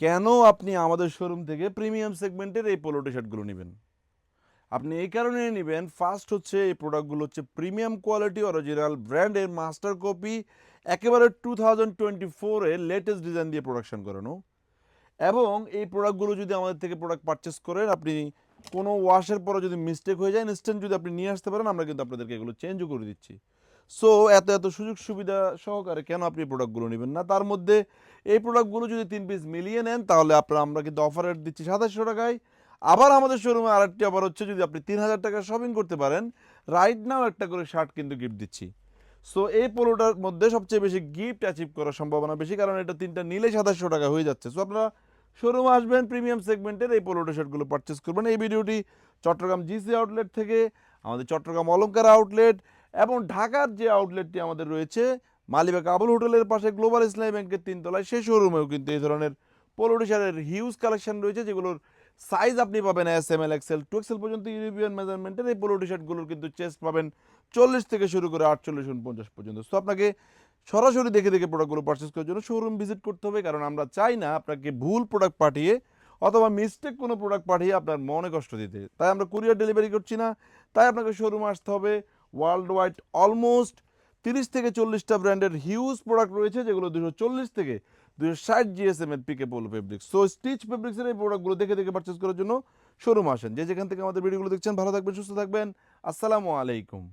কেন আপনি আমাদের শোরুম থেকে প্রিমিয়াম সেগমেন্টের এই পোলো টি শার্টগুলো নেবেন? আপনি এই কারণে নেবেন, ফার্স্ট হচ্ছে এই প্রোডাক্টগুলো হচ্ছে প্রিমিয়াম কোয়ালিটি অরিজিনাল ব্র্যান্ডের মাস্টার কপি, একেবারে 2024 এর লেটেস্ট ডিজাইন দিয়ে প্রোডাকশন করানো। এবং এই প্রোডাক্টগুলো যদি আমাদের থেকে প্রোডাক্ট পারচেস করেন, আপনি কোনো ওয়াশের পরে যদি মিস্টেক হয়ে যায়, ইনস্ট্যান্ট যদি আপনি নিয়ে আসতে পারেন, আমরা কিন্তু আপনাদেরকে এগুলো চেঞ্জও করে দিচ্ছি। সো এত এত সুযোগ সুবিধা সহকারে কেন আপনি প্রোডাক্টগুলো নেবেন না? তার মধ্যে এই প্রোডাক্টগুলো যদি 3 পিস মিলিয়ে নেন, তাহলে আমরা কিন্তু অফার রেট দিচ্ছি 2700 টাকায়। আবার আমাদের শোরুমে আরেকটি অফার হচ্ছে, যদি আপনি 3000 টাকা শপিং করতে পারেন, রাইট নাও একটা করে শার্ট কিন্তু গিফট দিচ্ছি। সো এই পোলোটার মধ্যে সবচেয়ে বেশি গিফট অ্যাচিভ করার সম্ভাবনা বেশি, কারণ এটা তিনটা নিলে 2700 টাকা হয়ে যাচ্ছে। সো আপনারা শোরুমে আসবেন, প্রিমিয়াম সেগমেন্টের এই পোলো টি শার্টগুলো পারচেস করবেন। এই ভিডিওটি চট্টগ্রাম জিসি আউটলেট থেকে, আমাদের চট্টগ্রাম অলংকার আউটলেট এবং ঢাকার যে আউটলেটটি আমাদের রয়েছে মালিবাগ আবুল হোটেলের পাশে গ্লোবাল ইসলামী ব্যাংকের 3 তলায়, সেই শোরুমেও কিন্তু এই ধরনের পোলো টি শার্টের হিউজ কালেকশন রয়েছে, যেগুলোর সাইজ আপনি পাবেন SML XL 2XL পর্যন্ত। ইউরোপিয়ান মেজারমেন্টের এই পোলো টি শার্টগুলোর কিন্তু চেস্ট পাবেন 40 থেকে শুরু করে 48 49 পর্যন্ত। সো আপনাকে সরাসরি দেখে দেখে প্রোডাক্টগুলো পারচেস করার জন্য শোরুম ভিজিট করতে হবে, কারণ আমরা চাই না আপনাকে ভুল প্রোডাক্ট পাঠিয়ে অথবা মিস্টেক কোনো প্রোডাক্ট পাঠিয়ে আপনার মনে কষ্ট দিতে। তাই আমরা কুরিয়ার ডেলিভারি করছি না, তাই আপনাকে শোরুমে আসতে হবে। ওয়ার্ল্ড ওয়াইড অলমোস্ট 30 থেকে 40টা ব্র্যান্ডের হিউজ প্রোডাক্ট রয়েছে, যেগুলো 240 থেকে 260 GSM এর পিকে পোলো ফেব্রিক্স। সো স্টিচ ফেব্রিক্সের এই প্রোডাক্টগুলো দেখে দেখে পারচেস করার জন্য শোরুম আসেন। যে যেখান থেকে আমাদের ভিডিওগুলো দেখছেন, ভালো থাকবেন, সুস্থ থাকবেন। আসসালামু আলাইকুম।